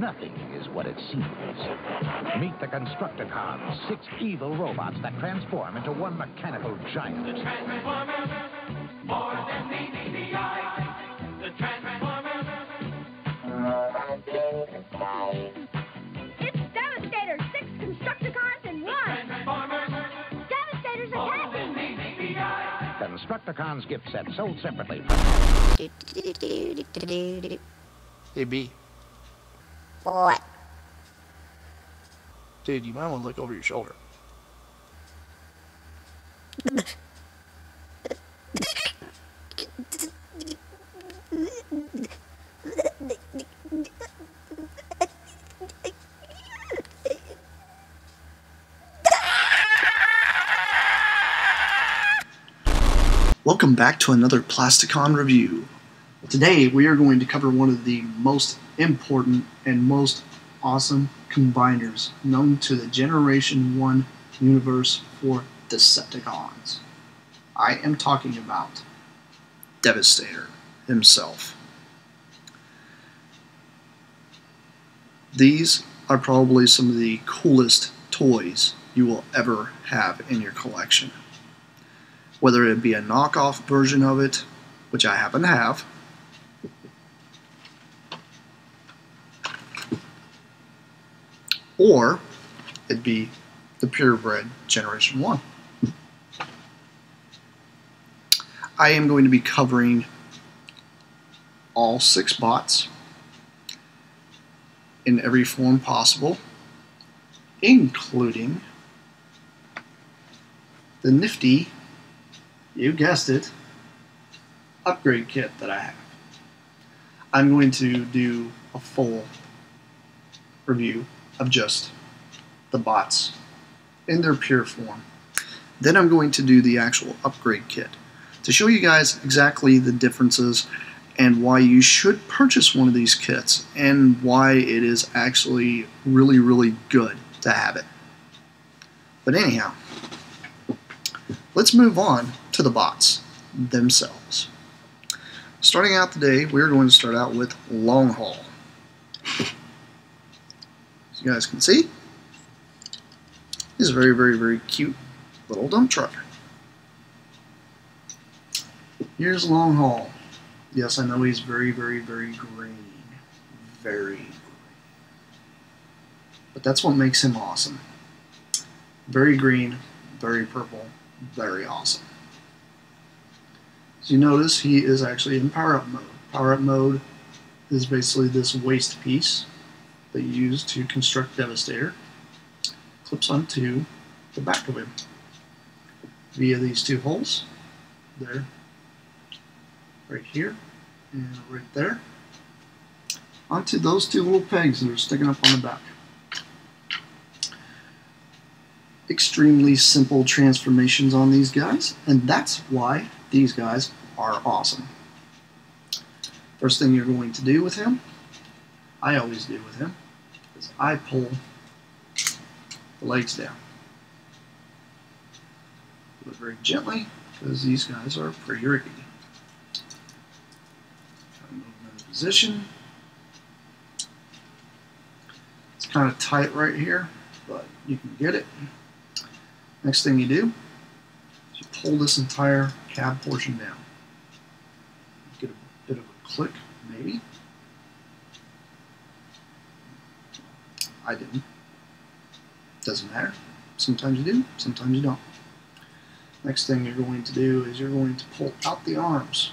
nothing is what it seems. Meet the Constructicons, 6 evil robots that transform into one mechanical giant. The Transformers, more than meets the eye. The Transformers. It's Devastator, 6 Constructicons in 1. Transformers, Devastator's more attacking. than meets the eye. Constructicons gift set sold separately. Hey, B. What? Dude, you might want to look over your shoulder. Welcome back to another Plasticon review. Today we are going to cover one of the most important and most awesome combiners known to the Generation 1 universe for Decepticons. I am talking about Devastator himself. These are probably some of the coolest toys you will ever have in your collection. Whether it be a knockoff version of it, which I happen to have, or it'd be the purebred Generation 1. I am going to be covering all 6 bots in every form possible, including the nifty, you guessed it, upgrade kit that I have. I'm going to do a full review of just the bots in their pure form. Then I'm going to do the actual upgrade kit to show you guys exactly the differences and why you should purchase one of these kits and why it is actually really, really good to have it. But anyhow, let's move on to the bots themselves. Starting out today, we're going to start out with Long Haul. As you guys can see, he's a very, very, very cute little dump truck. Here's Long Haul. Yes, I know he's very, very, very green. Very green. But that's what makes him awesome. Very green, very purple, very awesome. As you notice, he is actually in power-up mode. Power-up mode is basically this waste piece that you use to construct Devastator. Clips onto the back of him via these 2 holes. There, right here, and right there. Onto those 2 little pegs that are sticking up on the back. Extremely simple transformations on these guys, and that's why these guys are awesome. First thing you're going to do with him, I always do with him, is I pull the legs down. Do it very gently, because these guys are pretty rickety. Move them into position. It's kind of tight right here, but you can get it. Next thing you do is you pull this entire cab portion down. Get a bit of a click, maybe. I didn't. Doesn't matter. Sometimes you do, sometimes you don't. Next thing you're going to do is you're going to pull out the arms.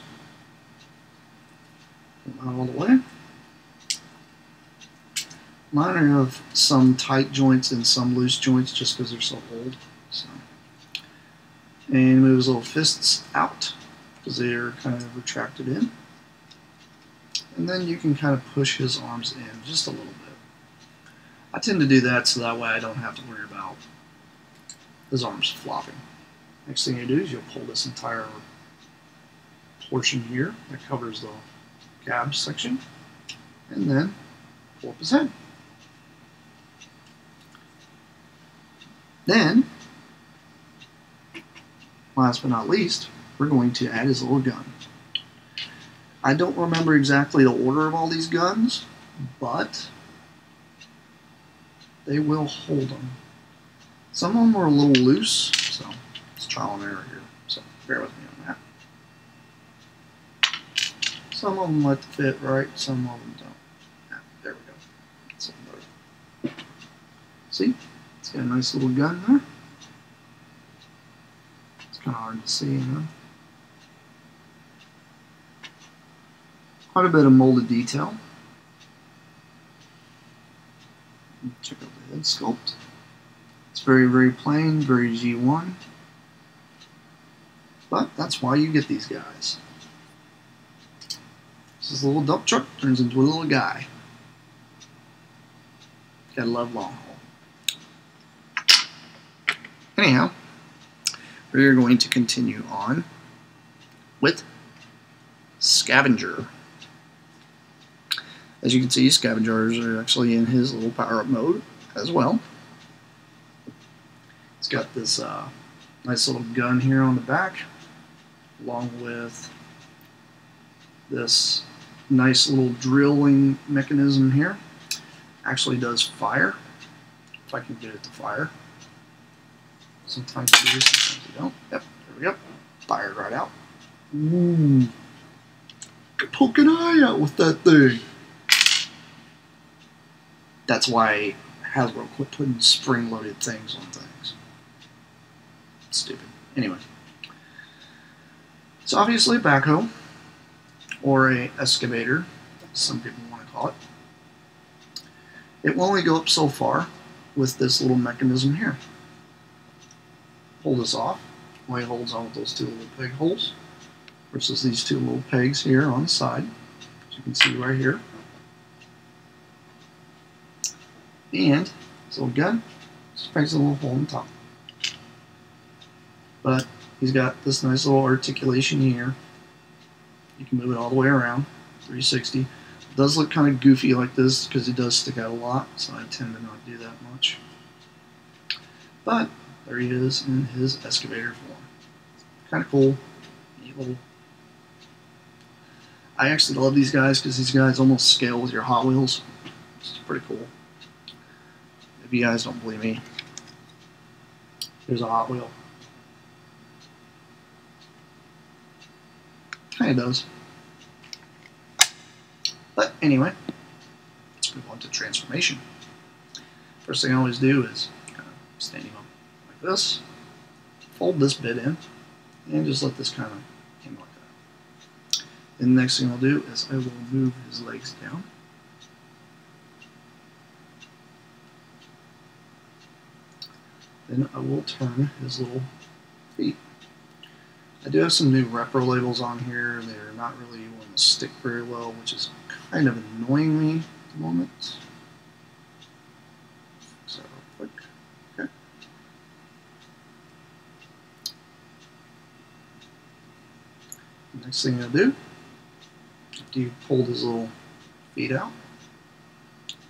Pull them out all the way. Mine have some tight joints and some loose joints just because they're so old. So. And move his little fists out because they are kind of retracted in. And then you can kind of push his arms in just a little bit. I tend to do that so that way I don't have to worry about his arms flopping. Next thing you do is you'll pull this entire portion here that covers the cab section and then pull up his head. Then, last but not least, we're going to add his little gun. I don't remember exactly the order of all these guns, but they will hold them. Some of them are a little loose, so it's trial and error here. So bear with me on that. Some of them let fit right, some of them don't. Yeah, there we go. That's better. See? It's got a nice little gun there. It's kind of hard to see, huh? Quite a bit of molded detail. Check out the head sculpt. It's very, very plain, very G1. But that's why you get these guys. This little dump truck turns into a little guy. Gotta love long haul. Anyhow, we're going to continue on with Scavenger. As you can see, Scavengers are actually in his little power-up mode as well. It's got this nice little gun here on the back, along with this nice little drilling mechanism here. Actually does fire, if I can get it to fire. Sometimes you do, sometimes you don't. Yep, there we go. Fired right out. Ooh. Poke an eye out with that thing. That's why Hasbro quit putting spring-loaded things on things. Stupid. Anyway. It's obviously a backhoe, or a excavator, as some people want to call it. It will only go up so far with this little mechanism here. Pull this off. Only holds on with those two little peg holes, versus these two little pegs here on the side, as you can see right here. And this little gun just makes a little hole in the top. But he's got this nice little articulation here. You can move it all the way around, 360. It does look kind of goofy like this because it does stick out a lot, so I tend to not do that much. But there he is in his excavator form. Kind of cool. Neat little. I actually love these guys because these guys almost scale with your Hot Wheels. It's pretty cool. If you guys don't believe me, here's a Hot Wheel. Kind of does. But anyway, let's move on to transformation. First thing I always do is kind of stand him up like this, fold this bit in, and just let this kind of hang like that. And the next thing I'll do is I will move his legs down. Then I will turn his little feet. I do have some new repro labels on here. They're not really wanting to stick very well, which is kind of annoying me at the moment. So real quick. Okay. The next thing I'll do, after you pull his little feet out,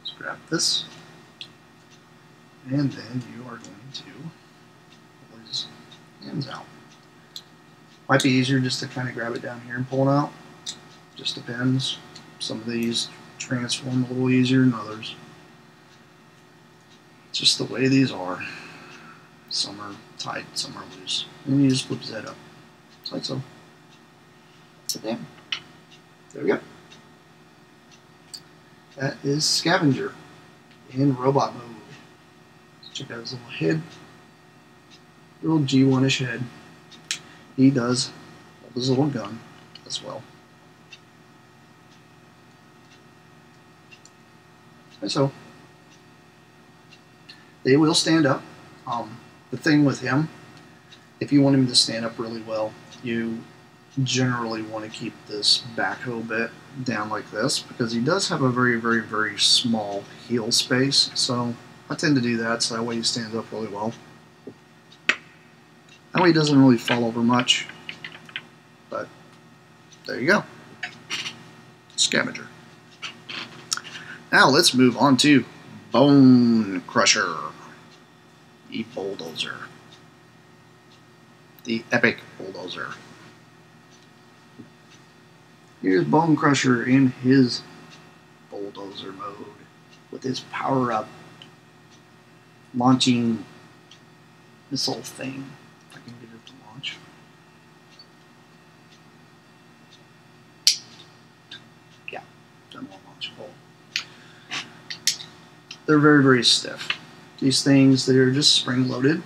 just grab this, and then you are going to pull his hands out. Might be easier just to kind of grab it down here and pull it out. Just depends. Some of these transform a little easier than others. It's just the way these are. Some are tight, some are loose. And you just flip his head up. Just like so. Sit down. There we go. That is Scavenger in robot mode. Check out his little head. Little G1-ish head. He does hold his little gun as well. And so, they will stand up. The thing with him, if you want him to stand up really well, you generally want to keep this backhoe bit down like this, because he does have a very, very, very small heel space. So I tend to do that, so that way he stands up really well. That way he doesn't really fall over much. But there you go. Scavenger. Now let's move on to Bone Crusher. The bulldozer. The epic bulldozer. Here's Bone Crusher in his bulldozer mode with his power-up launching missile thing. If I can get it to launch. Yeah, that won't launch. They're very, very stiff. These things, they're just spring-loaded.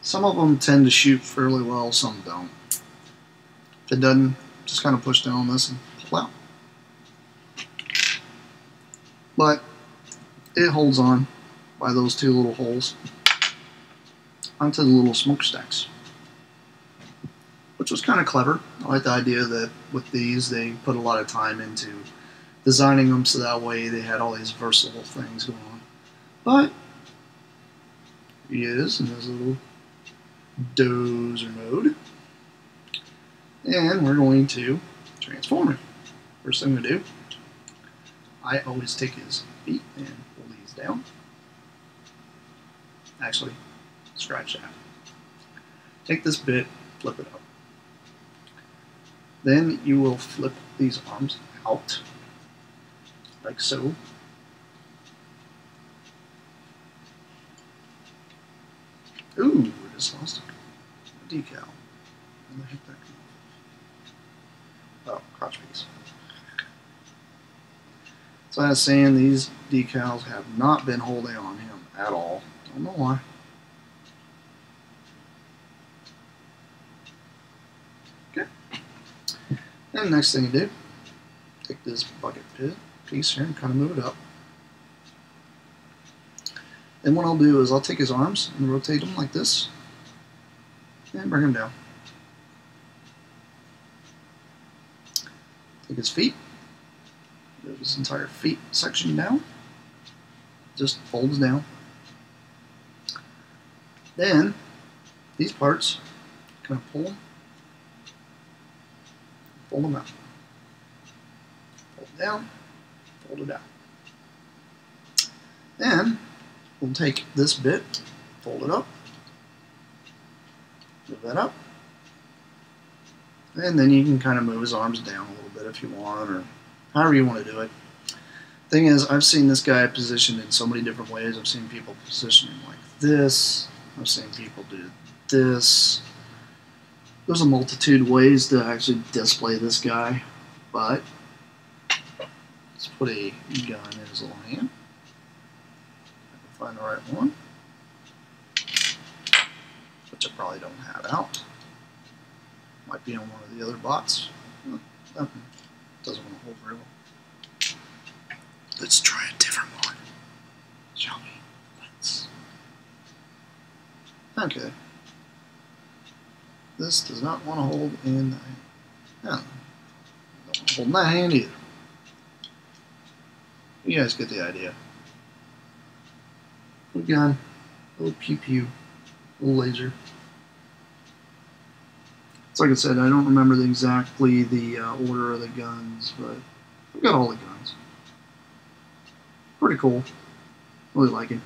Some of them tend to shoot fairly well, some don't. If it doesn't, just kind of push down on this and pull out. But it holds on by those two little holes onto the little smokestacks, which was kind of clever. I like the idea that with these, they put a lot of time into designing them so that way they had all these versatile things going on. But he is in his little dozer mode. And we're going to transform him. First thing we do, I always take his feet and pull these down. Actually, scratch that. Take this bit, flip it up. Then you will flip these arms out, like so. Ooh, we just lost a decal. Where the heck that come off? Oh, crotch piece. So I was saying, these decals have not been holding on him at all. Don't know why. Okay. And next thing you do, take this bucket piece here and kind of move it up. And what I'll do is I'll take his arms and rotate them like this and bring him down. Take his feet, move his entire feet section down, just folds down. Then these parts, kind of pull them out. Fold it down, fold it out. Then we'll take this bit, fold it up, move that up, and then you can kind of move his arms down a little bit if you want, or however you want to do it. Thing is, I've seen this guy positioned in so many different ways. I've seen people position him like this. I've seen people do this. There's a multitude of ways to actually display this guy, but let's put a gun in his little hand. Find the right one, which I probably don't have out. Might be on one of the other bots. That doesn't want to hold very well. Let's try a different one, shall we? Let's. Okay. This does not want to hold in the hand. No, don't want to hold in that hand either. You guys get the idea. Little gun, little pew pew, little laser. It's like I said, I don't remember exactly the order of the guns, but I've got all the guns. Pretty cool. Really like it.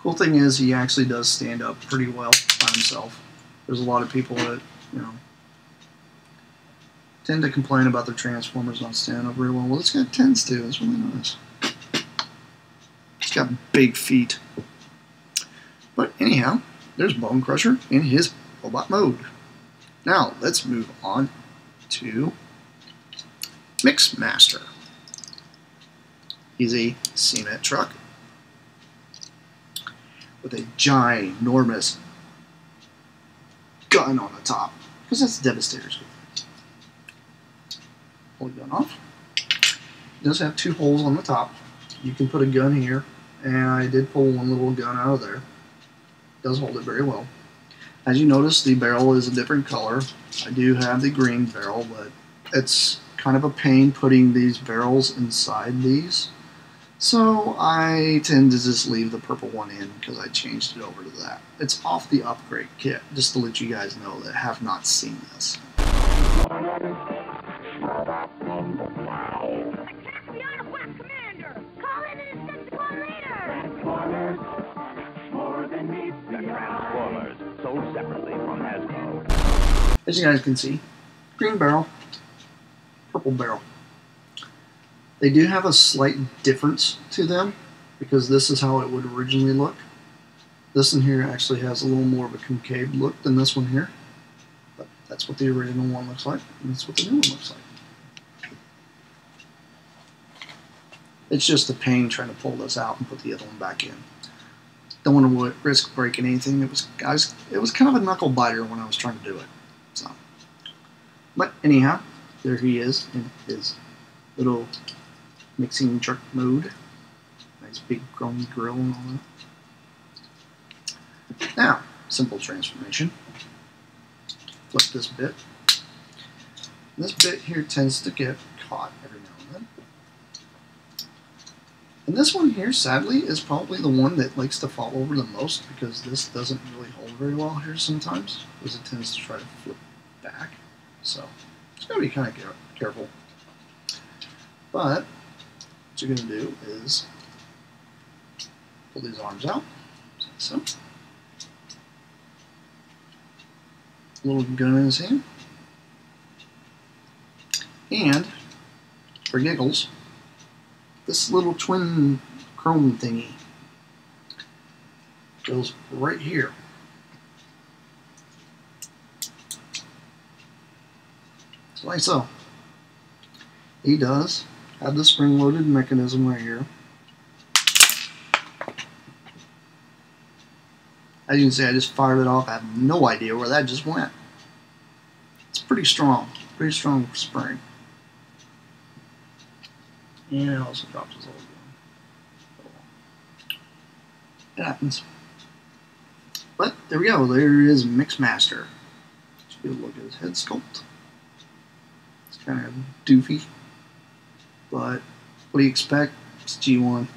Cool thing is, he actually does stand up pretty well by himself. There's a lot of people that, you know, tend to complain about their Transformers not standing up very well. Well, this guy tends to. It's really nice. He's got big feet. But anyhow, there's Bone Crusher in his robot mode. Now, let's move on to Mixmaster. He's a cement truck with a ginormous gun on the top, because that's Devastator's gun. Pull the gun off. It does have two holes on the top. You can put a gun here, and I did pull one little gun out of there. It does hold it very well. As you notice, the barrel is a different color. I do have the green barrel, but it's kind of a pain putting these barrels inside these. So I tend to just leave the purple one in because I changed it over to that. It's off the upgrade kit, just to let you guys know that have not seen this. Transformers, sold separately from Hasbro. As you guys can see, green barrel, purple barrel. They do have a slight difference to them. because this is how it would originally look. This one here actually has a little more of a concave look than this one here. But that's what the original one looks like, and that's what the new one looks like. It's just a pain trying to pull this out and put the other one back in. Don't want to risk breaking anything. It was kind of a knuckle biter when I was trying to do it. So, but anyhow, there he is in his little mixing jerk mode. Nice big chrome grill and all that. Now, simple transformation. Flip this bit. This bit here tends to get caught every now and then. And this one here, sadly, is probably the one that likes to fall over the most because this doesn't really hold very well here sometimes, because it tends to try to flip back. So, it's got to be kind of careful. But, what you're going to do is pull these arms out, like so. A little gun in his hand. And, for giggles, this little twin chrome thingy goes right here. So like so. He does have the spring-loaded mechanism right here. As you can see, I just fired it off. I have no idea where that just went. It's pretty strong spring. And it also drops his old one. It happens. But there we go. There is Mixmaster. Let's get a look at his head sculpt. It's kind of doofy. But what do you expect? It's G1.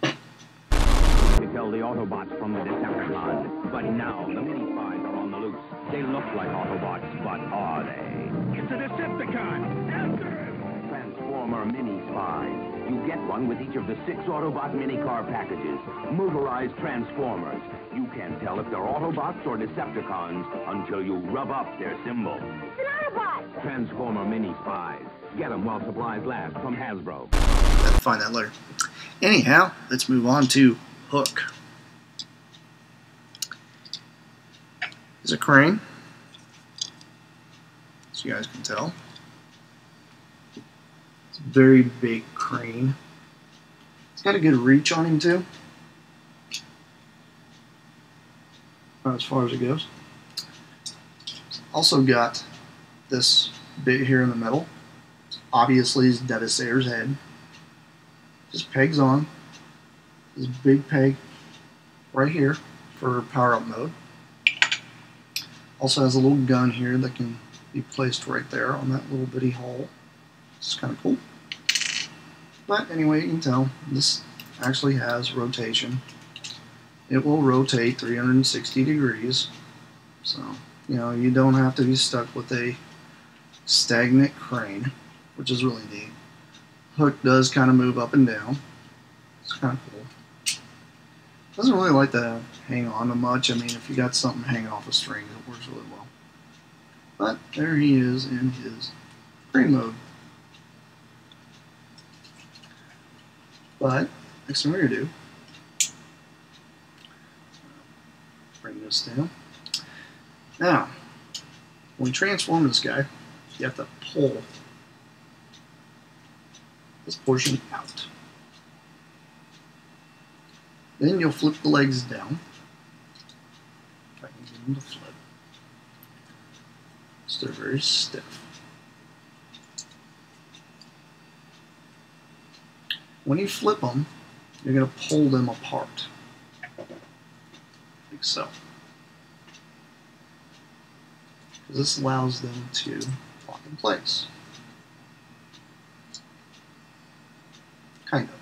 To tell the Autobots from the Decepticons, but now the mini-spies are on the loose. They look like Autobots, but are they? It's a Decepticon! After him! Transformer mini-spies. You get one with each of the 6 Autobot mini-car packages. Motorized Transformers. You can't tell if they're Autobots or Decepticons until you rub up their symbol. It's an Autobot! Transformer mini-spies. Get them while supplies last from Hasbro. I'll find that later. Anyhow, let's move on to Hook. It's a crane, as you guys can tell. It's a very big crane. It's got a good reach on him too, as far as it goes. It's also got this bit here in the middle. Obviously, is Devastator's head. Just pegs on. This big peg right here for power up mode. Also has a little gun here that can be placed right there on that little bitty hole. It's kind of cool. But anyway, you can tell this actually has rotation. It will rotate 360 degrees. So, you know, you don't have to be stuck with a stagnant crane, which is really neat. Hook does kind of move up and down. It's kind of cool. Doesn't really like to hang on to much. I mean, if you got something hanging off a string, it works really well. But there he is in his crane mode. But next thing we're going to do, bring this down. Now, when we transform this guy, you have to pull this portion out. Then you'll flip the legs down. If I can get them to flip. So they're very stiff. When you flip them, you're going to pull them apart. Like so. Because this allows them to lock in place. Kind of.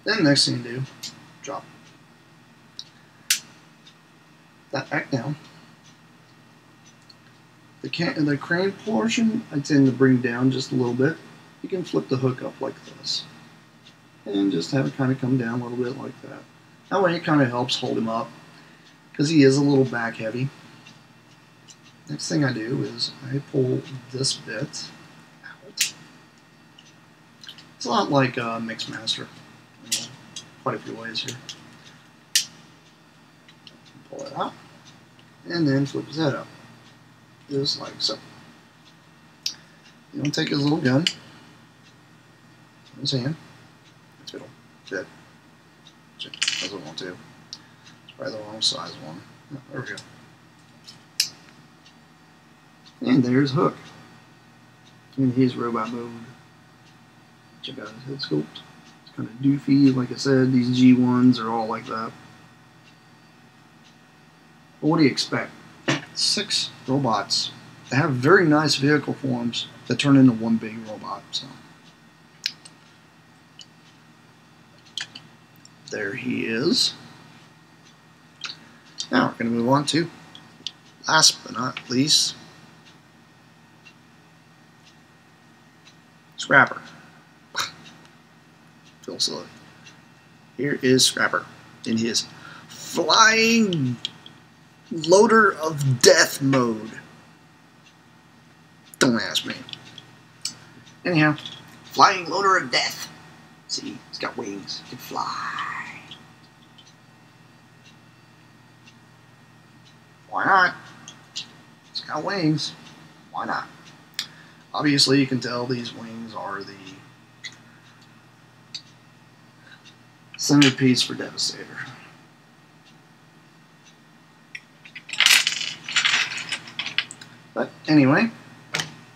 Then next thing you do, drop that back down. The crane portion, I tend to bring down just a little bit. You can flip the hook up like this. And just have it kind of come down a little bit like that. That way it kind of helps hold him up, because he is a little back heavy. Next thing I do is I pull this bit out. It's a lot like Mixmaster. Quite a few ways here. Pull it out, and then flip his head up, just like so. You don't take his little gun in his hand. It'll fit. It doesn't want to. It's probably the wrong size one. No, there we go. And there's Hook in his robot mode. Check out his head sculpt. It's kind of doofy, like I said. These G1s are all like that. But what do you expect? 6 robots that have very nice vehicle forms that turn into one big robot. So there he is. Now we're going to move on to, last but not least, Scrapper. Feel silly. Here is Scrapper in his flying loader of death mode. Don't ask me. Anyhow, flying loader of death. See, he's got wings. He can fly. Why not? He's got wings. Why not? Obviously, you can tell these wings are the centerpiece for Devastator. But anyway,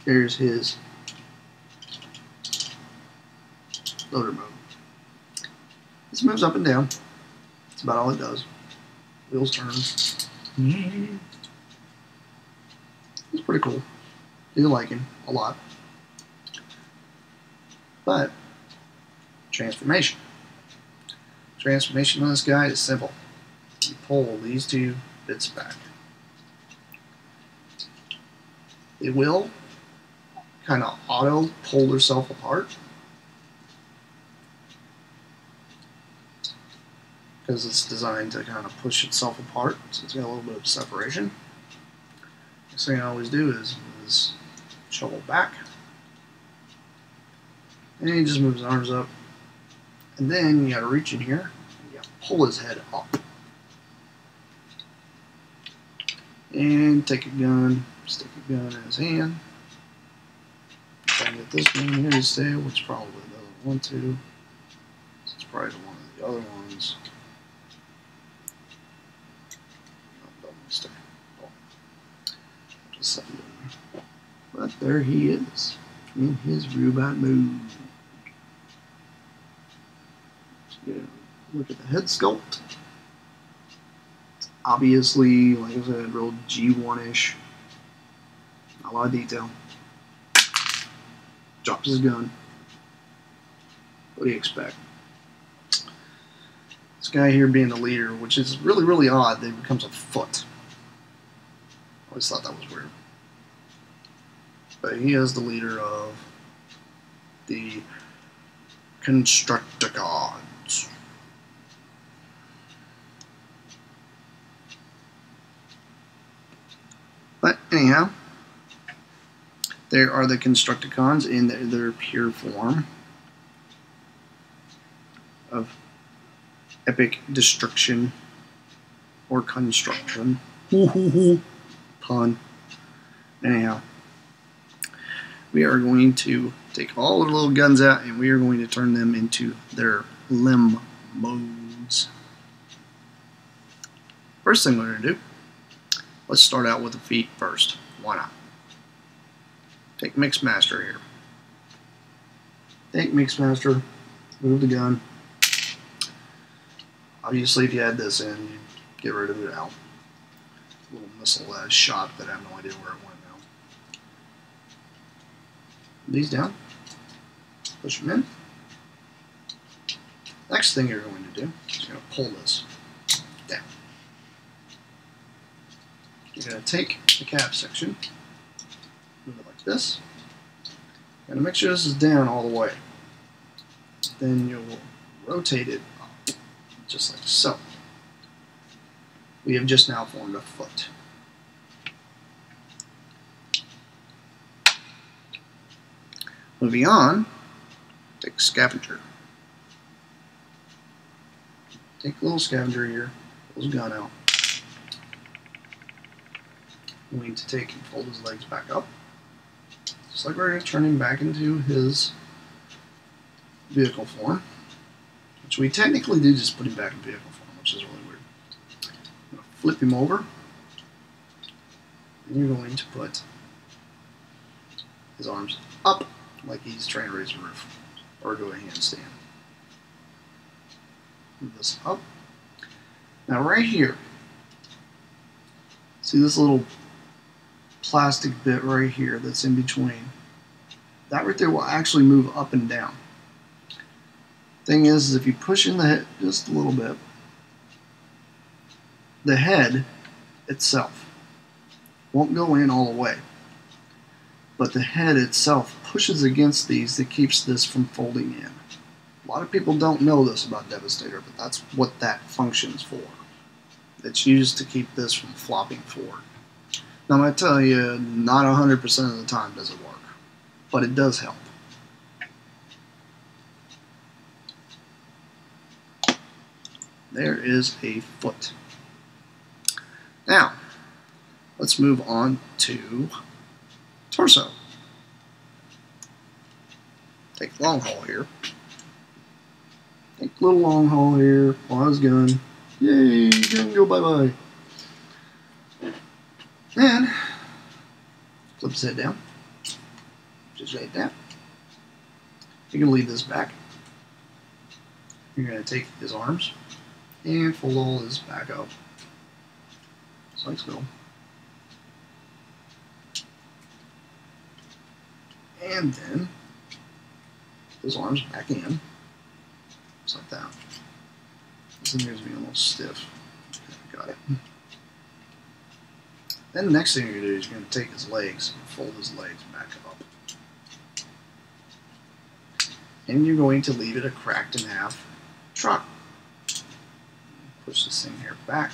here's his loader mode. This moves up and down. That's about all it does. Wheels turn. He's pretty cool. Do like him a lot. But transformation. Transformation on this guy is simple. You pull these 2 bits back. It will kind of auto pull herself apart because it's designed to kind of push itself apart, so it's got a little bit of separation. Next thing I always do is shovel back, and he just moves his arms up, and then you got to reach in here and you got to pull his head up, and take a gun. Stick a gun in his hand. Try and get this one here to stay, which probably doesn't want to. So it's probably one of the other ones. No, don't stay. Oh. Just set him in. But there he is in his robot mode. Yeah, look at the head sculpt. Obviously, like I said, real G1-ish. A lot of detail. Drops his gun. What do you expect? This guy here being the leader, which is really, really odd that he becomes a foot. I always thought that was weird. But he is the leader of the Constructicons. But anyhow, there are the Constructicons in their pure form of epic destruction or construction. Pun. Anyhow, we are going to take all the little guns out and we are going to turn them into their limb modes. First thing we're going to do, let's start out with the feet first. Why not? Take Mixmaster here. Take Mixmaster, move the gun. Obviously, if you had this in, you'd get rid of it out. A little missile that I shot that I have no idea where it went now. These down. Push them in. Next thing you're going to do is you're going to pull this down. You're going to take the cap section, move it like this. You're going to make sure this is down all the way. Then you'll rotate it up, just like so. We have just now formed a foot. Moving on, take a scavenger. Take a little scavenger here, pull his gun out. We need to take and fold his legs back up. Just like we're going to turn him back into his vehicle form. Which we technically do just put him back in vehicle form, which is really weird. I'm going to flip him over. And you're going to put his arms up like he's trying to raise a roof. Or do a handstand. Move this up. Now right here, see this little plastic bit right here that's in between? That right there will actually move up and down. Thing is if you push in the head just a little bit, the head itself won't go in all the way. But the head itself pushes against these that keeps this from folding in. A lot of people don't know this about Devastator, but that's what that functions for. It's used to keep this from flopping forward. Now I'm going to tell you, not 100% of the time does it work, but it does help. There is a foot. Now, let's move on to torso. Take the long haul here. Take a little long haul here. Pull his gun. Yay, gun go bye-bye. And flip his head down. Just right down. You can leave this back. You're going to take his arms and fold all his back up. Just like so. And then his arms back in. Just like that. This appears to be a little stiff. Got it. Then the next thing you're going to do is you're going to take his legs and fold his legs back up. And you're going to leave it a cracked in half truck. Push this thing here back.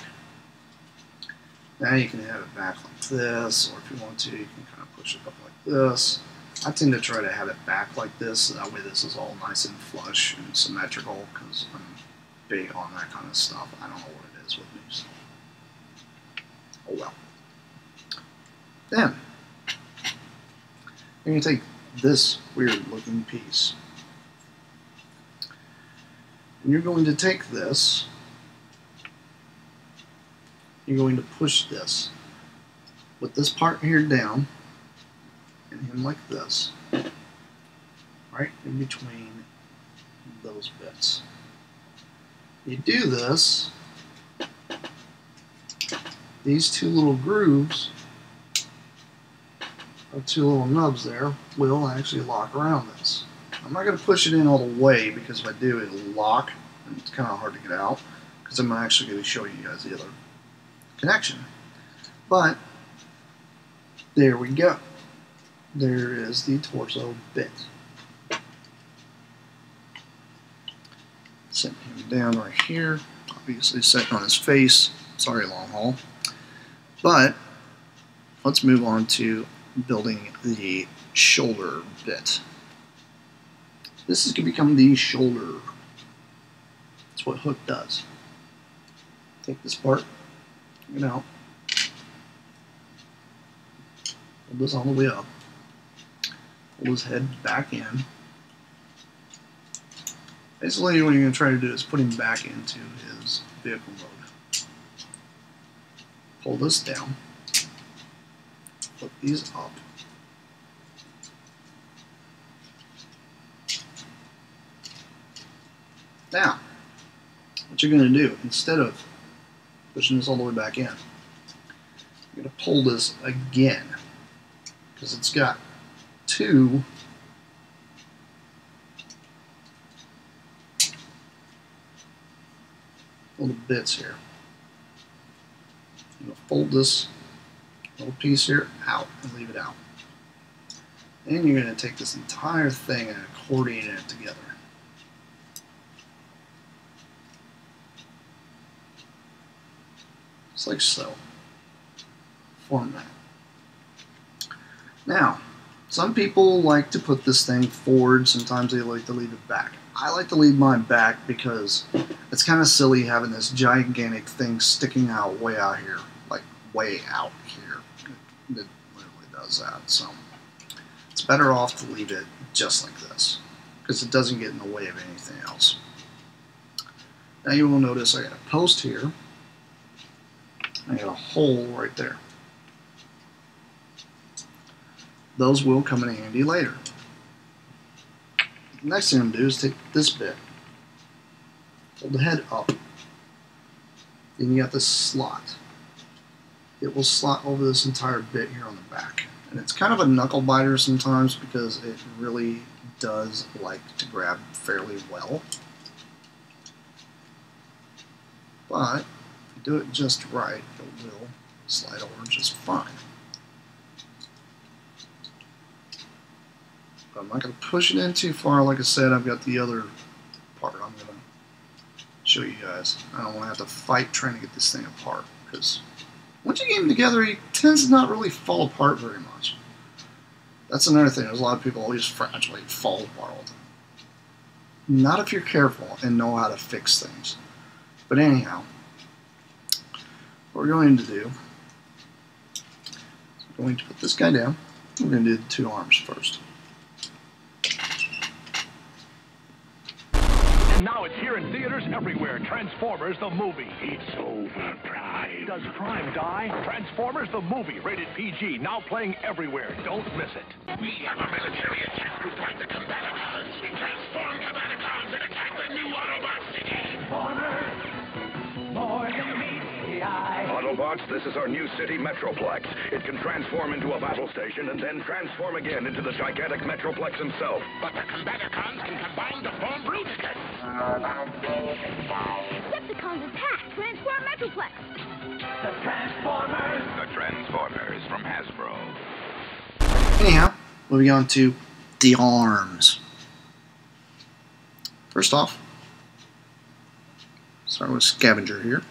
Now you can have it back like this, or if you want to, you can kind of push it up like this. I tend to try to have it back like this, so that way this is all nice and flush and symmetrical, because I'm big on that kind of stuff. I don't know what it is with me, so. Oh well. Then, you're going to take this weird looking piece, and you're going to take this, you're going to push this with this part here down and him like this, right in between those bits. You do this, these two little grooves, or two little nubs there, will actually lock around this. I'm not going to push it in all the way, because if I do, it'll lock and it's kind of hard to get out, because I'm actually going to show you guys the other connection. But there we go. There is the torso bit. Set him down right here. Obviously set on his face. Sorry, long haul. But let's move on to building the shoulder bit. This is going to become the shoulder. That's what hook does. Take this part, take it out, hold this all the way up, hold his head back in. Basically what you're going to try to do is put him back into his vehicle mode. Pull this down, flip these up, now what you're going to do, instead of pushing this all the way back in, you're going to pull this again, because it's got two little bits here. You're going to fold this little piece here out and leave it out. Then you're going to take this entire thing and accordion it together. Just like so. Form that. Now, Some people like to put this thing forward. Sometimes they like to leave it back. I like to leave mine back because it's kind of silly having this gigantic thing sticking out here. Like, way out here. It literally does that. So, it's better off to leave it just like this, because it doesn't get in the way of anything else. Now you will notice I got a post here. I got a hole right there. Those will come in handy later. The next thing I'm going to do is take this bit, hold the head up, then you got this slot. It will slot over this entire bit here on the back. And it's kind of a knuckle biter sometimes because it really does like to grab fairly well. But if you do it just right, it will slide over just fine. But I'm not going to push it in too far. Like I said, I've got the other part I'm going to show you guys. I don't want to have to fight trying to get this thing apart, because once you get him together, he tends to not really fall apart very much. That's another thing. There's a lot of people always fragile, fall apart all the time. Not if you're careful and know how to fix things. But anyhow, what we're going to do is we're going to put this guy down. We're going to do the two arms first. Now it's here in theaters everywhere. Transformers the movie. It's over, Prime. Does Prime die? Transformers the movie, rated PG, now playing everywhere. Don't miss it. We have a military attack to fight the Combaticons. Transform Combaticons and attack the new Autobot city. Transformers, more than meets the eye. Autobots, this is our new city, Metroplex. It can transform into a battle station and then transform again into the gigantic Metroplex himself. But the Combaticons can combine to form Bruticus. Decepticons attack! Transform Metroplex! The Transformers. The Transformers from Hasbro. Anyhow, moving on to the arms. First off, start with Scavenger here.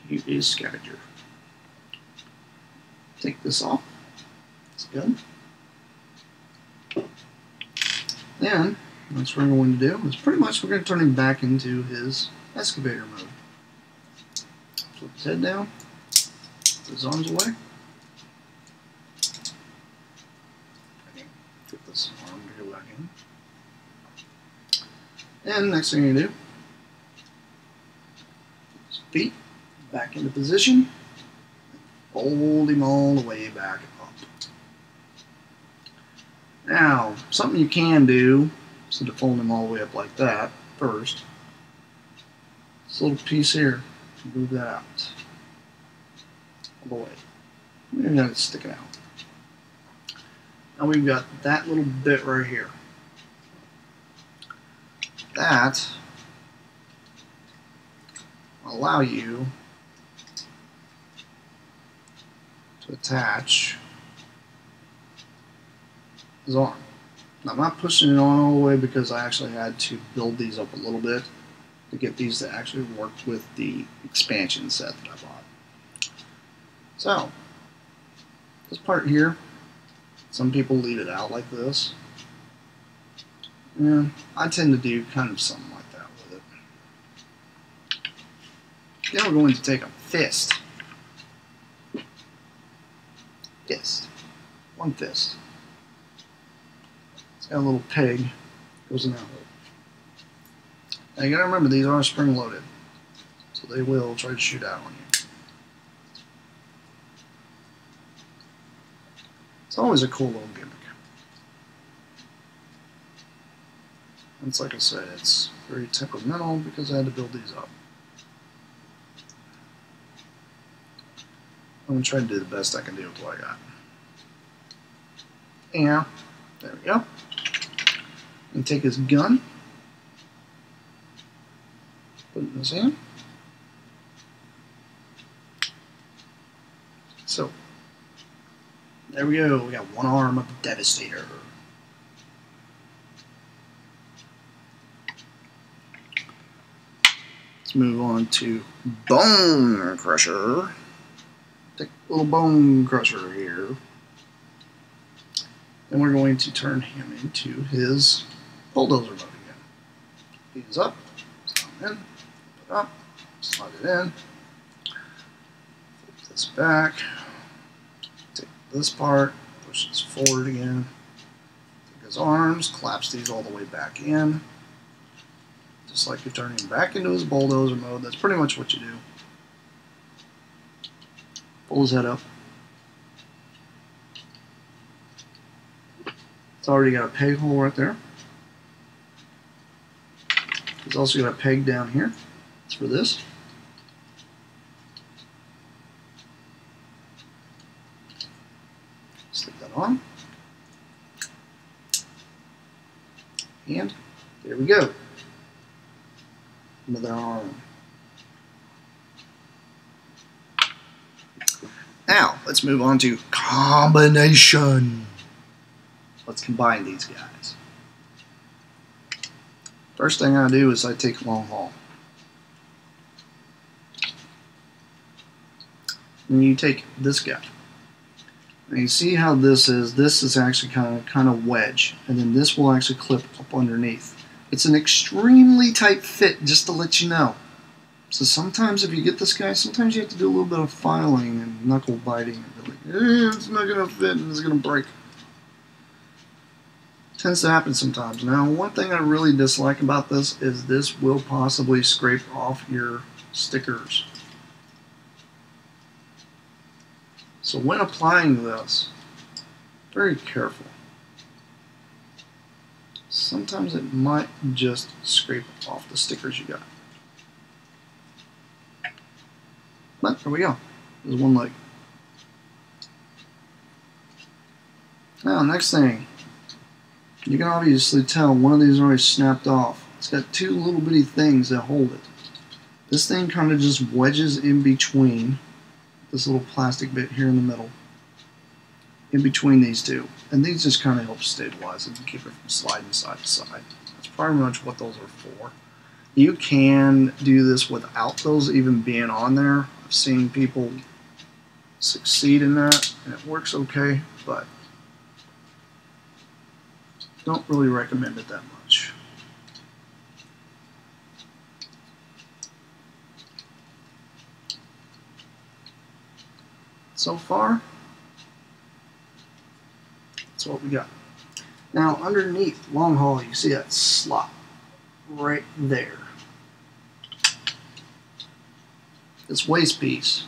Here is Scavenger. Take this off. It's good. Then, that's what we're going to do. Is pretty much we're going to turn him back into his excavator mode. Flip his head down. Put his arms away. Get this arm to go back in. And next thing you're going to do, his feet back into position. Fold him all the way back up. Now, something you can do, instead of folding him all the way up like that, first, this little piece here, move that out. All the way. Maybe not sticking out. Now we've got that little bit right here. That will allow you to attach his arm. Now I'm not pushing it on all the way because I actually had to build these up a little bit to get these to actually work with the expansion set that I bought. So, this part here, some people leave it out like this. Yeah, I tend to do kind of something like that with it. Then we're going to take a fist. One fist. It's got a little peg, goes in that hole. Now you gotta remember, these are spring loaded, so they will try to shoot out on you. It's always a cool little gimmick. And it's like I said, it's very temperamental because I had to build these up. I'm going to try to do the best I can do with what I got. And there we go. And take his gun, put it in his hand. So, there we go. We got one arm of the Devastator. Let's move on to Bone Crusher. Take little bone crusher here. And we're going to turn him into his bulldozer mode again. He is up, slide in, put up, slide it in, flip this back, take this part, push this forward again, take his arms, collapse these all the way back in, just like you're turning him back into his bulldozer mode. That's pretty much what you do. Pull his head up. It's already got a peg hole right there. It's also got a peg down here. It's for this. Stick that on. And there we go. Another arm. Now, let's move on to combination. Let's combine these guys. First thing I do is I take long haul. And you take this guy. And you see how this is actually kind of wedge. And then this will actually clip up underneath. It's an extremely tight fit, just to let you know. So sometimes if you get this guy, sometimes you have to do a little bit of filing and knuckle biting. And be like, it's not going to fit and it's going to break. Tends to happen sometimes. Now, one thing I really dislike about this is this will possibly scrape off your stickers. So when applying this, very careful. Sometimes it might just scrape off the stickers you got. But there we go. There's one leg. Now, next thing. You can obviously tell one of these is already snapped off. It's got two little bitty things that hold it. This thing kind of just wedges in between this little plastic bit here in the middle. In between these two. And these just kind of help stabilize it and keep it from sliding side to side. That's pretty much what those are for. You can do this without those even being on there. I've seen people succeed in that, and it works okay, but don't really recommend it that much. So far, that's what we got. Now, underneath long haul, you see that slot right there. This waist piece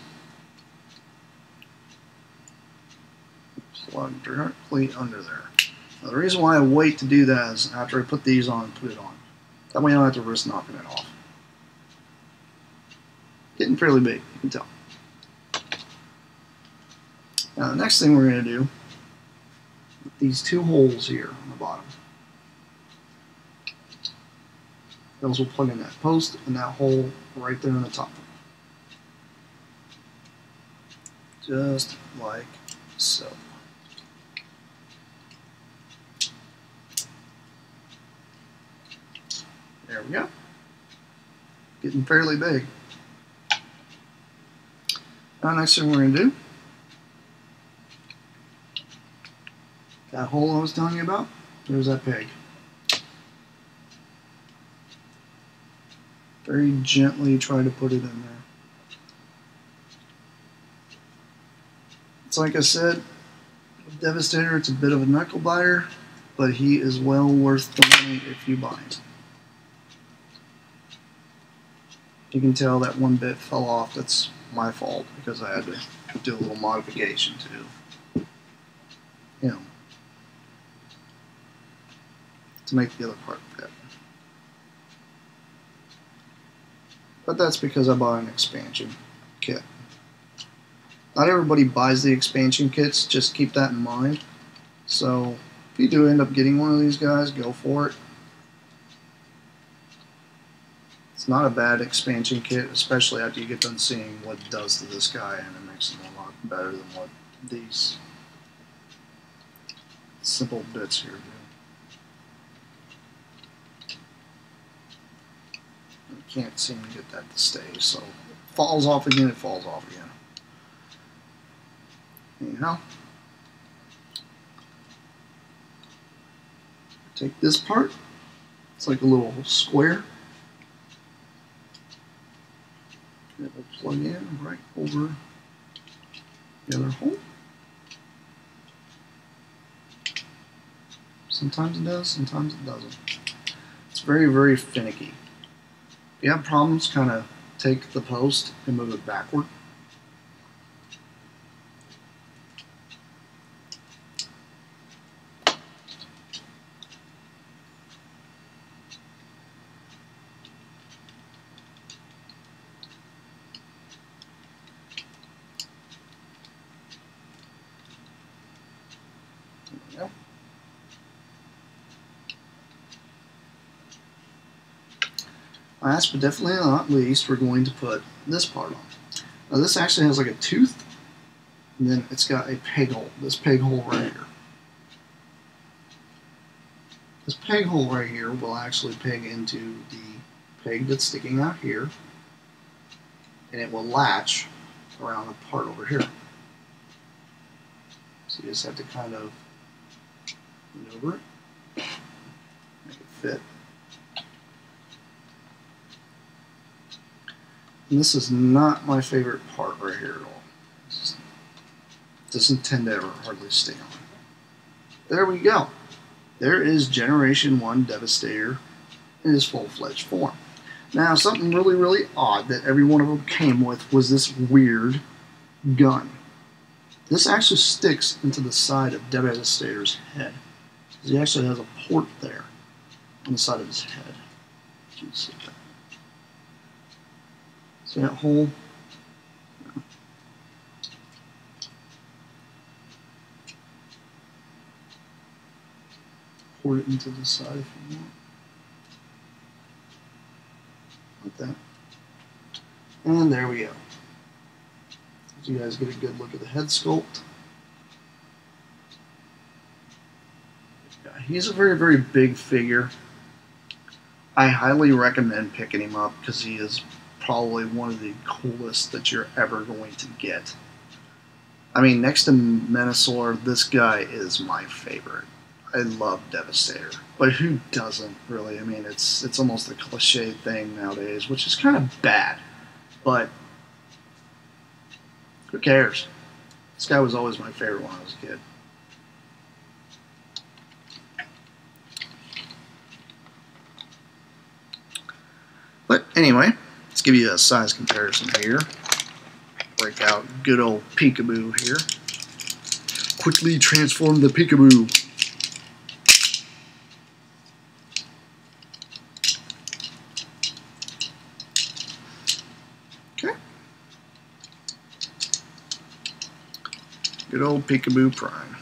plug directly under there. Now, the reason why I wait to do that is after I put these on, put it on. That way I don't have to risk knocking it off. Getting fairly big, you can tell. Now the next thing we're going to do, these two holes here on the bottom. Those will plug in that post and that hole right there on the top. Just like so. There we go. Getting fairly big. Now next thing we're going to do, that hole I was telling you about, there's that peg. Very gently try to put it in there. It's like I said, with Devastator, it's a bit of a knuckle biter, but he is well worth the money if you buy him. You can tell that one bit fell off. That's my fault because I had to do a little modification to make the other part fit. But that's because I bought an expansion kit. Not everybody buys the expansion kits, just keep that in mind. So if you do end up getting one of these guys, go for it. It's not a bad expansion kit, especially after you get done seeing what it does to this guy, and it makes him a lot better than what these simple bits here do. You can't seem to get that to stay, so it falls off again, it falls off again. Anyhow, take this part. It's like a little square. It will plug in right over the other hole. Sometimes it does, sometimes it doesn't. It's very, very finicky. If you have problems, kind of take the post and move it backward. There we go. Last but definitely not least, we're going to put this part on. Now this actually has like a tooth, and then it's got a peg hole. This peg hole right here. This peg hole right here will actually peg into the peg that's sticking out here, and it will latch around the part over here. So you just have to kind of maneuver it, make it fit. And this is not my favorite part right here at all. It doesn't tend to ever hardly stay on. There we go. There is Generation 1 Devastator in his full-fledged form. Now, something really, really odd that every one of them came with was this weird gun. This actually sticks into the side of Devastator's head. He actually has a port there on the side of his head. You can see that. See that hole? Yeah. Pour it into the side if you want. Like that. And there we go. So you guys get a good look at the head sculpt. Yeah, he's a very, very big figure. I highly recommend picking him up because he is probably one of the coolest that you're ever going to get. I mean, next to Menasor, this guy is my favorite. I love Devastator, but who doesn't really? I mean, it's almost a cliche thing nowadays, which is kind of bad, but who cares? This guy was always my favorite when I was a kid. But anyway, let's give you a size comparison here. Break out good old peekaboo here. Quickly transform the peekaboo. Okay. Good old Peekaboo Prime.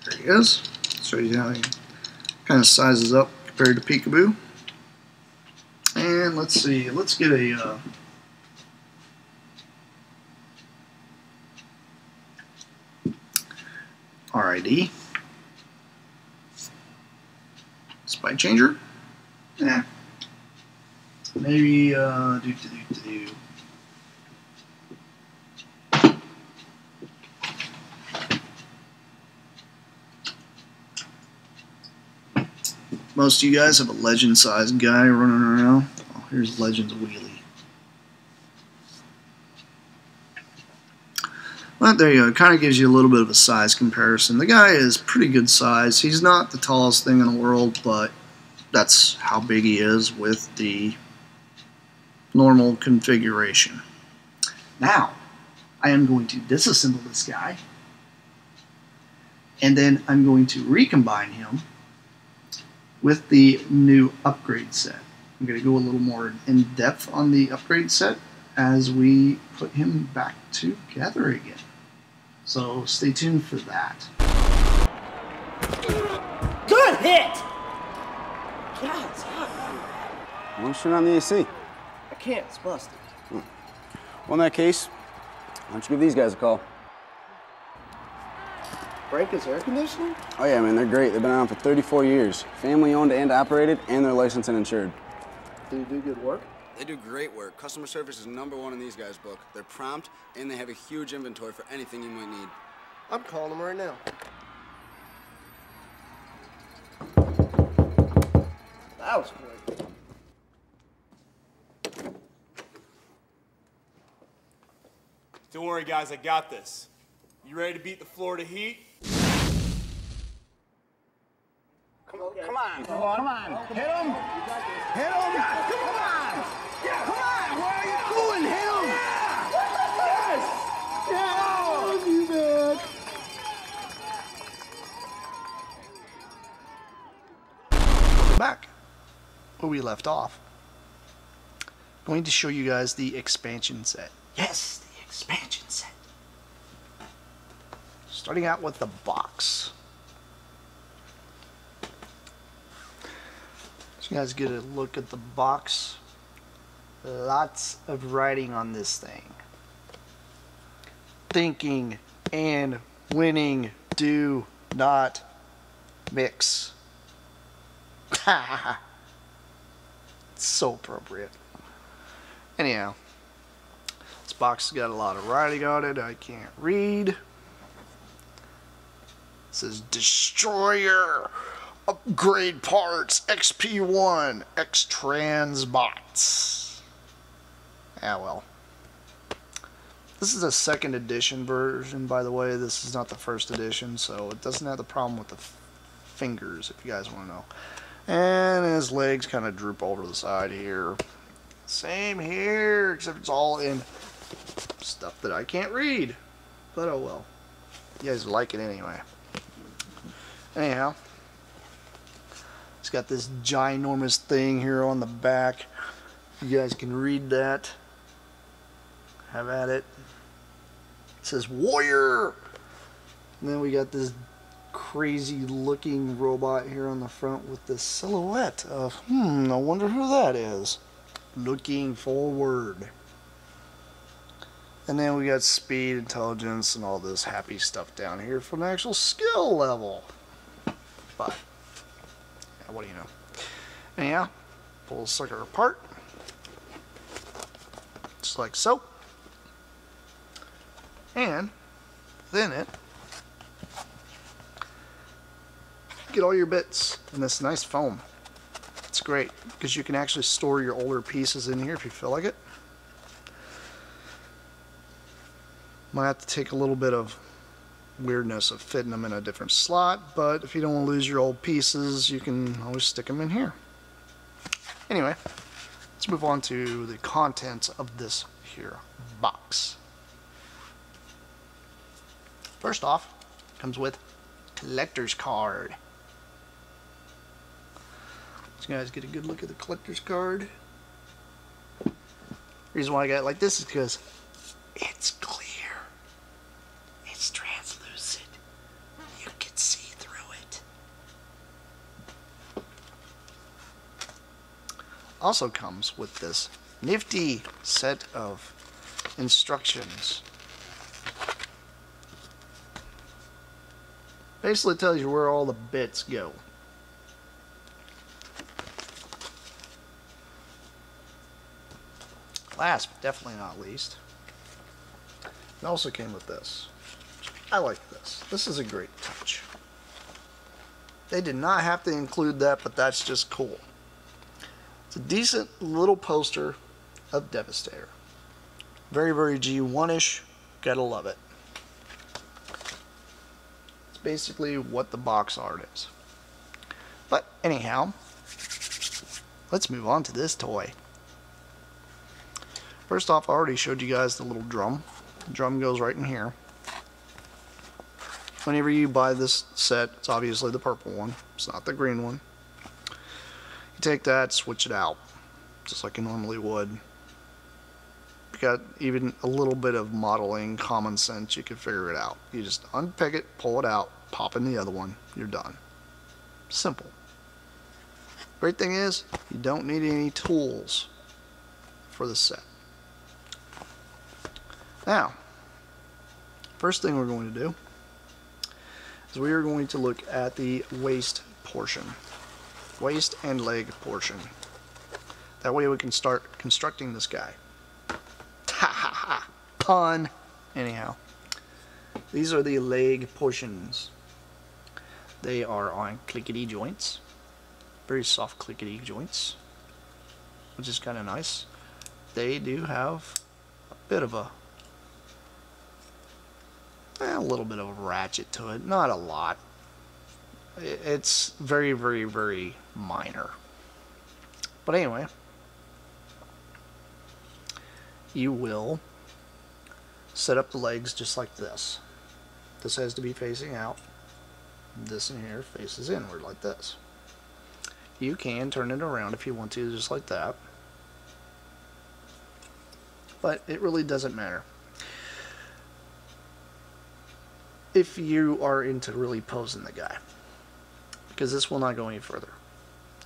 There he is. Show you how he kind of sizes up compared to Peekaboo. And let's see, let's get a RID. Spike changer? Yeah. Maybe Most of you guys have a legend-sized guy running around. Oh, here's Legend's wheelie. Well, there you go. It kind of gives you a little bit of a size comparison. The guy is pretty good size. He's not the tallest thing in the world, but that's how big he is with the normal configuration. Now, I am going to disassemble this guy, and then I'm going to recombine him with the new upgrade set. I'm going to go a little more in depth on the upgrade set as we put him back together again. So stay tuned for that. Good hit! God, it's hot. Why don't you turn on the AC? I can't, it's busted. Well, in that case, why don't you give these guys a call? Break-ins air conditioning? Oh yeah, man, they're great. They've been around for 34 years. Family owned and operated, and they're licensed and insured. Do you do good work? They do great work. Customer service is #1 in these guys' book. They're prompt, and they have a huge inventory for anything you might need. I'm calling them right now. That was quick. Don't worry, guys, I got this. You ready to beat the Florida Heat? Come on. Come on. Hit him. Hit him. Come on. Yeah. Come on. Where are you going? Hit him. Yes. Yeah. You man. Back where we left off. Going to show you guys the expansion set. Yes, the expansion set. Starting out with the box. So you guys get a look at the box. Lots of writing on this thing. Thinking and winning do not mix. So appropriate. Anyhow, this box has got a lot of writing on it. I can't read. It says Destroyer, Upgrade Parts, XP1, X-Transbots. Ah, well. This is a 2nd edition version, by the way. This is not the 1st edition, so it doesn't have the problem with the fingers, if you guys want to know. And his legs kind of droop over the side here. Same here, except it's all in stuff that I can't read. But oh well. You guys like it anyway. Anyhow, it's got this ginormous thing here on the back. You guys can read that. Have at it. It says Warrior. And then we got this crazy looking robot here on the front with this silhouette of, I wonder who that is. Looking forward. And then we got speed, intelligence, and all this happy stuff down here from the actual skill level. But, yeah, what do you know? Anyhow, pull the sucker apart. Just like so. And within it, get all your bits in this nice foam. It's great because you can actually store your older pieces in here if you feel like it. Might have to take a little bit of weirdness of fitting them in a different slot, but if you don't want to lose your old pieces, you can always stick them in here. Anyway, let's move on to the contents of this here box. First off, comes with collector's card. So you guys get a good look at the collector's card. Reason why I got it like this is because it's clear. It's translucent. You can see through it. Also comes with this nifty set of instructions. Basically tells you where all the bits go. Last but definitely not least, it also came with this. I like this. This is a great touch. They did not have to include that, but that's just cool. It's a decent little poster of Devastator. Very, very G1-ish. Gotta love it. It's basically what the box art is. But anyhow, let's move on to this toy. First off, I already showed you guys the little drum. The drum goes right in here. Whenever you buy this set, it's obviously the purple one. It's not the green one. You take that, switch it out, just like you normally would. If you got even a little bit of modeling, common sense, you can figure it out. You just unpick it, pull it out, pop in the other one, you're done. Simple. Great thing is, you don't need any tools for the set. Now, first thing we're going to do is we are going to look at the waist portion. Waist and leg portion. That way we can start constructing this guy. Ha ha ha. Pun. Anyhow. These are the leg portions. They are on clickety joints. Very soft clickety joints. Which is kind of nice. They do have a bit of a little bit of a ratchet to it. Not a lot. It's very, very, very minor. But anyway, you will set up the legs just like this. This has to be facing out. This in here faces inward like this. You can turn it around if you want to, just like that. But it really doesn't matter. If you are into really posing the guy. Because this will not go any further.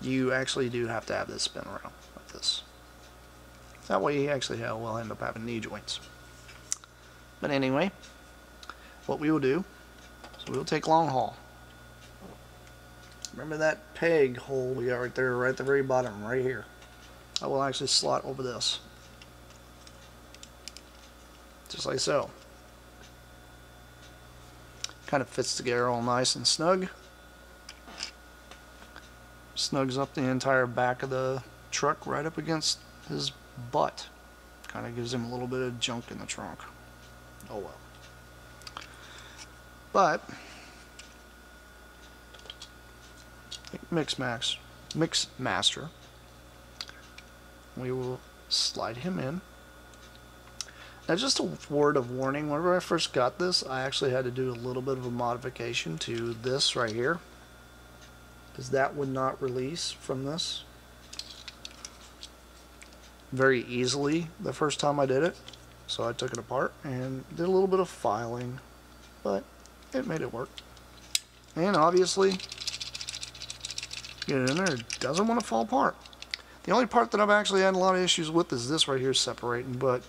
You actually do have to have this spin around like this. That way you actually will end up having knee joints. But anyway, what we will do is we'll take long haul. Remember that peg hole we got right there, right at the very bottom, right here. I will actually slot over this. Just like so. Kind of fits together all nice and snug. Snugs up the entire back of the truck right up against his butt. Kind of gives him a little bit of junk in the trunk. Oh well. But Mix Master, we will slide him in. Now, just a word of warning, whenever I first got this, I actually had to do a little bit of a modification to this right here, because that would not release from this very easily the first time I did it. So I took it apart and did a little bit of filing, but it made it work. And obviously, get it in there, it doesn't want to fall apart. The only part that I've actually had a lot of issues with is this right here separating, but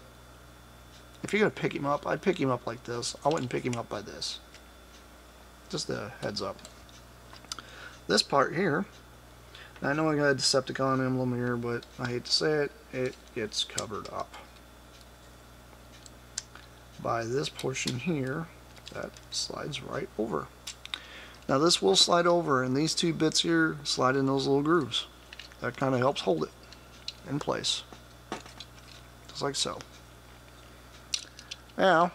if you're going to pick him up, I'd pick him up like this. I wouldn't pick him up by this. Just a heads up. This part here, I know I got a Decepticon emblem here, but I hate to say it, it gets covered up by this portion here that slides right over. Now this will slide over, and these two bits here slide in those little grooves. That kind of helps hold it in place. Just like so. Now,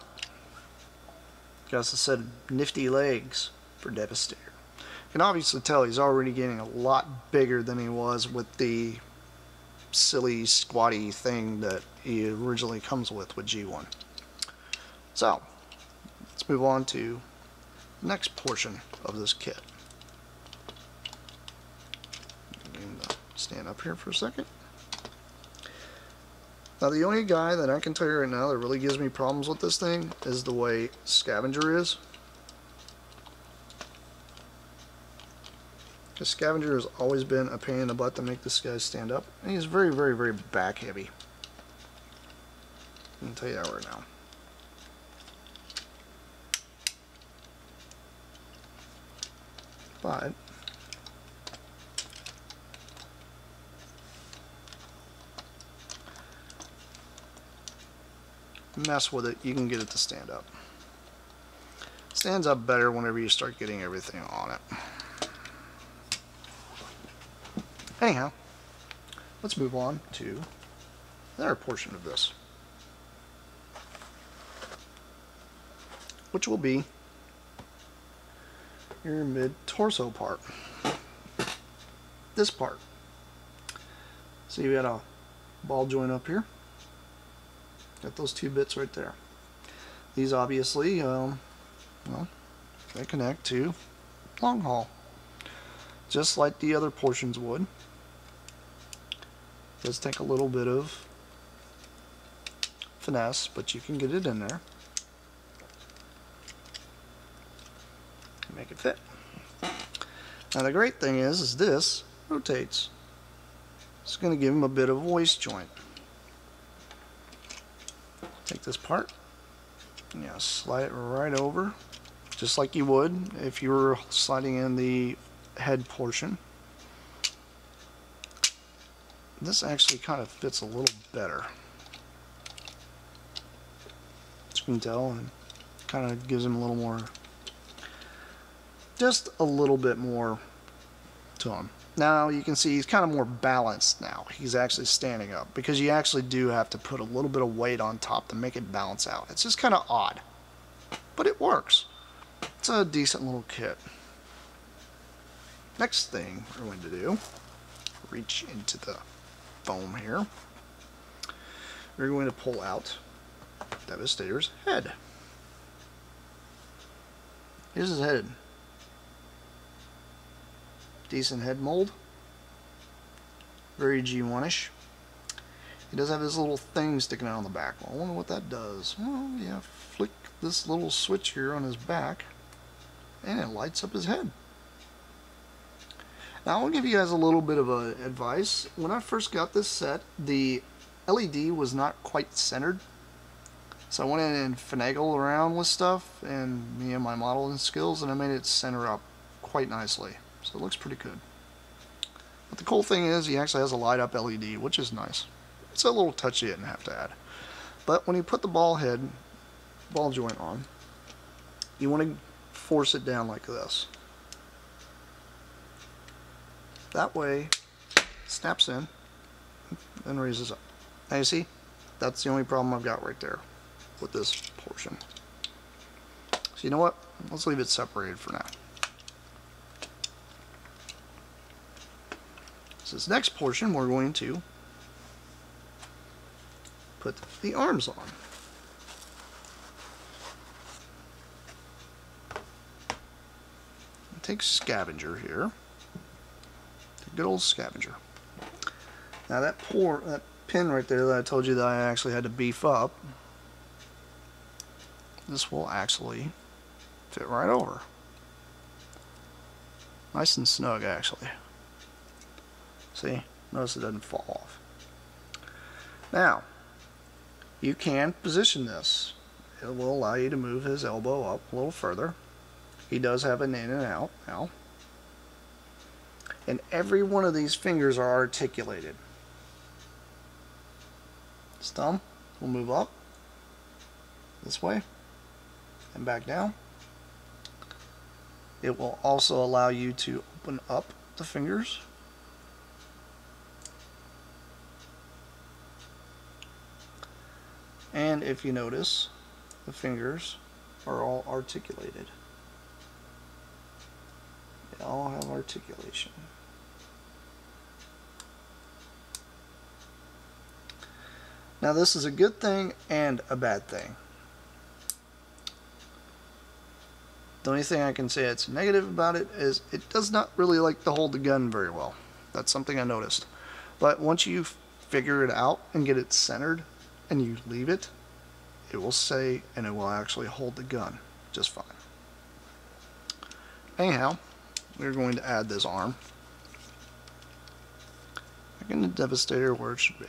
got a set of nifty legs for Devastator. You can obviously tell he's already getting a lot bigger than he was with the silly squatty thing that he originally comes with G1. So, let's move on to the next portion of this kit. I'm going to stand up here for a second. Now, the only guy that I can tell you right now that really gives me problems with this thing is the way Scavenger is. Because Scavenger has always been a pain in the butt to make this guy stand up. And he's very, very, very back heavy. I can tell you that right now. But mess with it, you can get it to stand up. Stands up better whenever you start getting everything on it. Anyhow, let's move on to another portion of this, which will be your mid-torso part. This part. So you got a ball joint up here. Got those two bits right there. These obviously, well, they connect to long haul, just like the other portions would. It does take a little bit of finesse, but you can get it in there. Make it fit. Now the great thing is this rotates. It's going to give him a bit of a waist joint. Take this part, and slide it right over, just like you would if you were sliding in the head portion. this actually kind of fits a little better. As you can tell, and kind of gives him a little more, just a little bit more to him. Now you can see he's kind of more balanced now. He's actually standing up because you actually do have to put a little bit of weight on top to make it balance out. It's just kind of odd, but it works. It's a decent little kit. Next thing we're going to do, reach into the foam here. We're going to pull out Devastator's head. Here's his head. Decent head mold. Very G1-ish. He does have his little thing sticking out on the back. Well, I wonder what that does. Well, yeah, flick this little switch here on his back and it lights up his head. Now I'll give you guys a little bit of advice. When I first got this set, the LED was not quite centered. So I went in and finagled around with stuff and me and my modeling skills, and I made it center up quite nicely. So it looks pretty good. But the cool thing is he actually has a light up LED, which is nice. It's a little touch you didn't have to add. But when you put the ball joint on, you want to force it down like this. That way it snaps in and raises up. Now you see, that's the only problem I've got right there with this portion. So you know what? Let's leave it separated for now. So this next portion we're going to put the arms on. Take Scavenger here. Good old Scavenger. Now that pin right there that I told you that I actually had to beef up, this will actually fit right over. Nice and snug actually. See? Notice it doesn't fall off. Now, you can position this. It will allow you to move his elbow up a little further. He does have an in and out now. And every one of these fingers are articulated. His thumb will move up this way and back down. It will also allow you to open up the fingers. And if you notice, the fingers are all articulated. They all have articulation. Now this is a good thing and a bad thing. The only thing I can say that's negative about it is it does not really like to hold the gun very well. That's something I noticed. But once you figure it out and get it centered and you leave it, it will say and it will actually hold the gun just fine. Anyhow, we're going to add this arm back in the Devastator where it should be.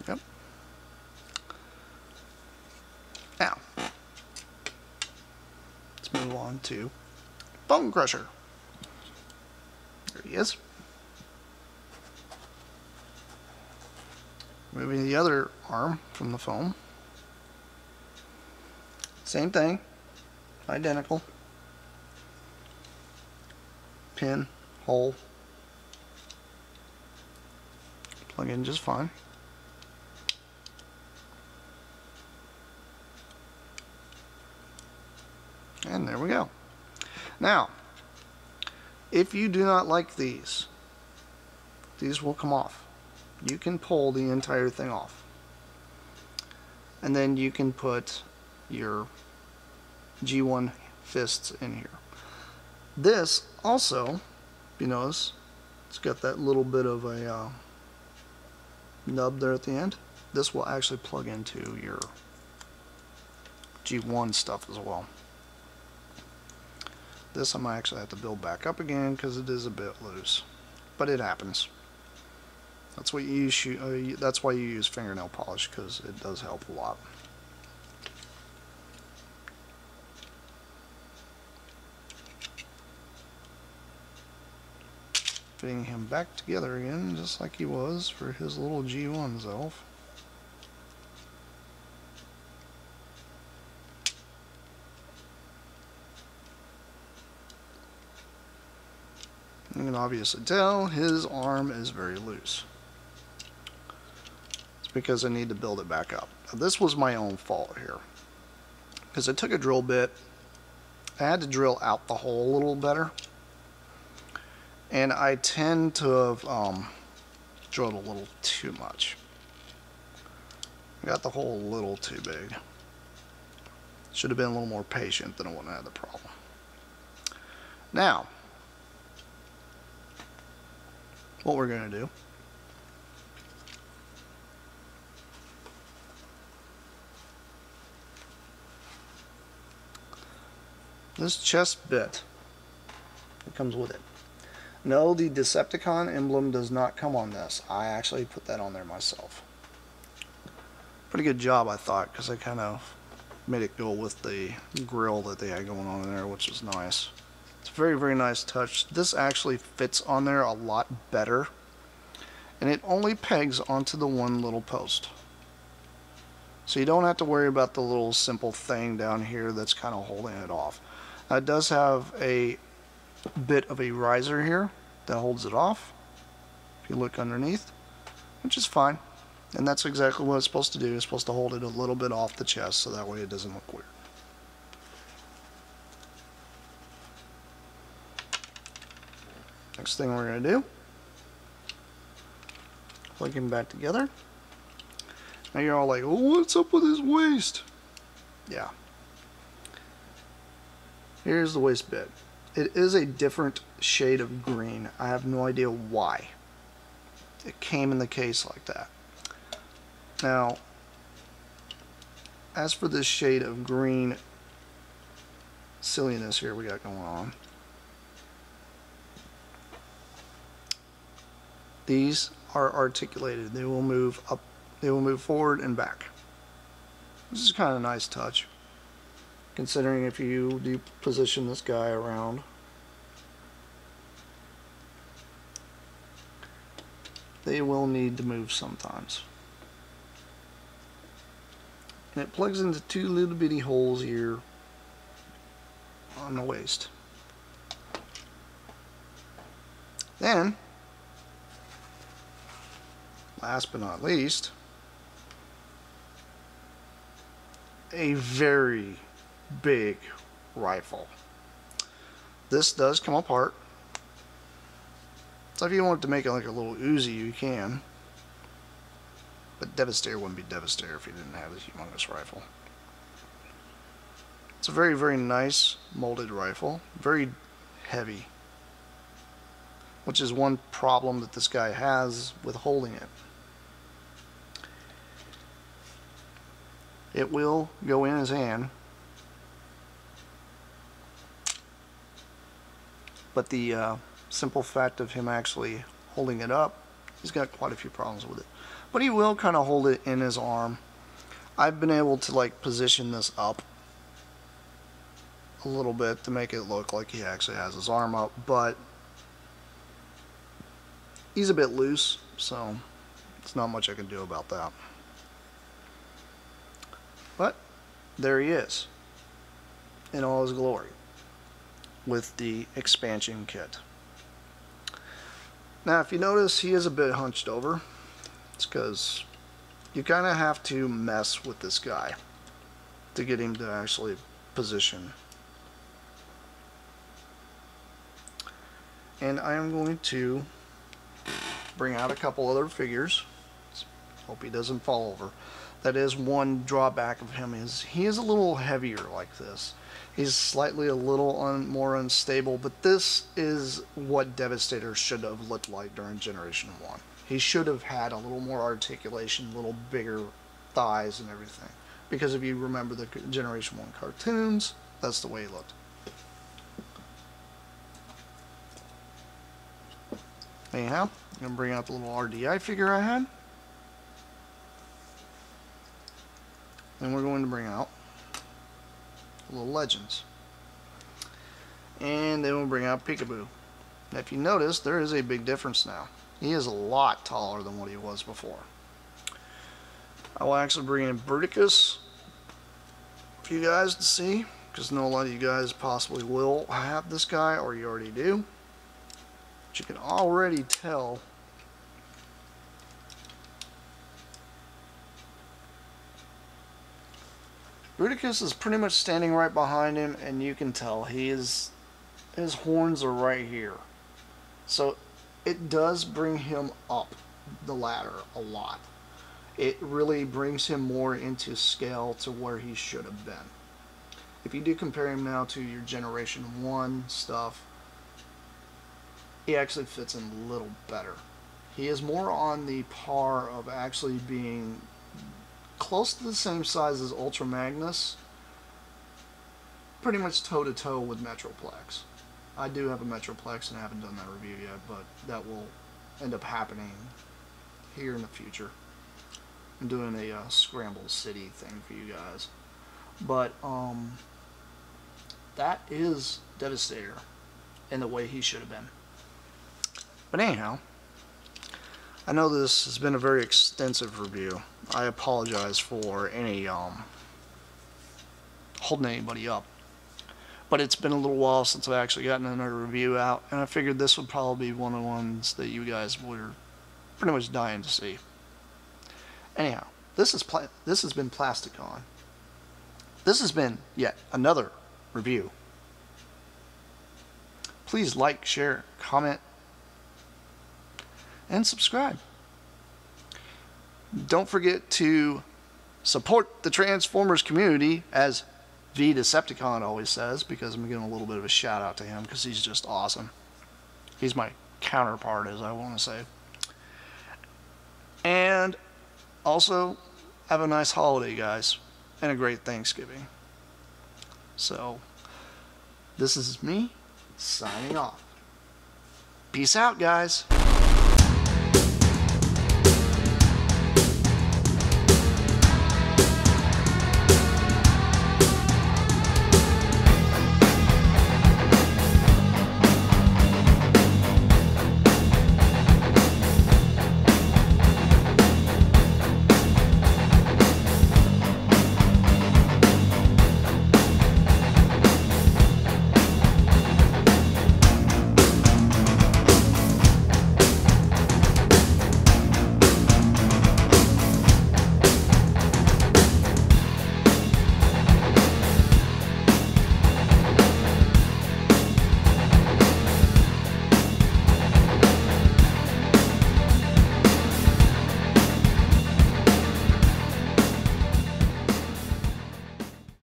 Yep. Now, let's move on to Bone Crusher. There he is. Moving the other arm from the foam. Same thing. Identical. Pin, hole. Plug in just fine. And there we go. Now, if you do not like these will come off. You can pull the entire thing off. And then you can put your G1 fists in here. This also, you notice, it's got that little bit of a nub there at the end. This will actually plug into your G1 stuff as well. This I might actually have to build back up again because it is a bit loose. But it happens. That's what you use. That's why you use fingernail polish, because it does help a lot. Fitting him back together again, just like he was for his little G1 self. You can obviously tell his arm is very loose. It's because I need to build it back up. Now, this was my own fault here, because I took a drill bit. I had to drill out the hole a little better, and I tend to have drilled a little too much. I got the hole a little too big. Should have been a little more patient, then I wouldn't have had the problem. Now, what we're going to do this chest bit that comes with it. No, the Decepticon emblem does not come on this. I actually put that on there myself. Pretty good job, I thought, because I kind of made it go with the grill that they had going on in there, which is nice. It's a very, very nice touch. This actually fits on there a lot better, and it only pegs onto the one little post. So you don't have to worry about the little simple thing down here that's kind of holding it off. Now, it does have a bit of a riser here that holds it off, if you look underneath, which is fine. And that's exactly what it's supposed to do. It's supposed to hold it a little bit off the chest, so that way it doesn't look weird. Next thing we're going to do, plug him back together. Now you're all like, oh, what's up with his waist? Yeah. Here's the waist bit. It is a different shade of green. I have no idea why. It came in the case like that. Now, as for this shade of green silliness here we got going on, these are articulated. They will move up, they will move forward and back. This is kind of a nice touch, considering if you do position this guy around. They will need to move sometimes. And it plugs into two little bitty holes here on the waist. Then, last but not least, a very big rifle. This does come apart. So if you want to make it like a little Uzi, you can. But Devastator wouldn't be Devastator if he didn't have this humongous rifle. It's a very, very nice molded rifle. Very heavy. Which is one problem that this guy has with holding it. It will go in his hand. But the simple fact of him actually holding it up, he's got quite a few problems with it. But he will kind of hold it in his arm. I've been able to like position this up a little bit to make it look like he actually has his arm up, but he's a bit loose, so there's not much I can do about that. But there he is in all his glory with the expansion kit. Now if you notice, he is a bit hunched over. It's because you kind of have to mess with this guy to get him to actually position. And I am going to bring out a couple other figures. Hope he doesn't fall over. That is one drawback of him, is he is a little heavier like this. He's slightly a little more unstable, but this is what Devastator should have looked like during Generation 1. He should have had a little more articulation, a little bigger thighs and everything. Because if you remember the Generation 1 cartoons, that's the way he looked. Anyhow, I'm going to bring out the little RDI figure I had. Then we're going to bring out the little Legends. And then we'll bring out Peekaboo. Now if you notice, there is a big difference now. He is a lot taller than what he was before. I will actually bring in Bruticus for you guys to see, because I know a lot of you guys possibly will have this guy, or you already do. But you can already tell Bruticus is pretty much standing right behind him, and you can tell his horns are right here. So it does bring him up the ladder a lot. It really brings him more into scale to where he should have been. If you do compare him now to your Generation 1 stuff, he actually fits in a little better. He is more on the par of actually being close to the same size as Ultra Magnus, pretty much toe-to-toe with Metroplex. I do have a Metroplex and I haven't done that review yet, but that will end up happening here in the future. I'm doing a Scramble City thing for you guys. But that is Devastator in the way he should have been. But anyhow, I know this has been a very extensive review. I apologize for any holding anybody up. But it's been a little while since I've actually gotten another review out, and I figured this would probably be one of the ones that you guys were pretty much dying to see. Anyhow, this has been Plasticon. This has been yet another review. Please like, share, comment, and subscribe. Don't forget to support the Transformers community, as V Decepticon always says, because I'm giving a little bit of a shout out to him because he's just awesome. He's my counterpart, as I want to say. And also, have a nice holiday, guys, and a great Thanksgiving. So, this is me signing off. Peace out, guys.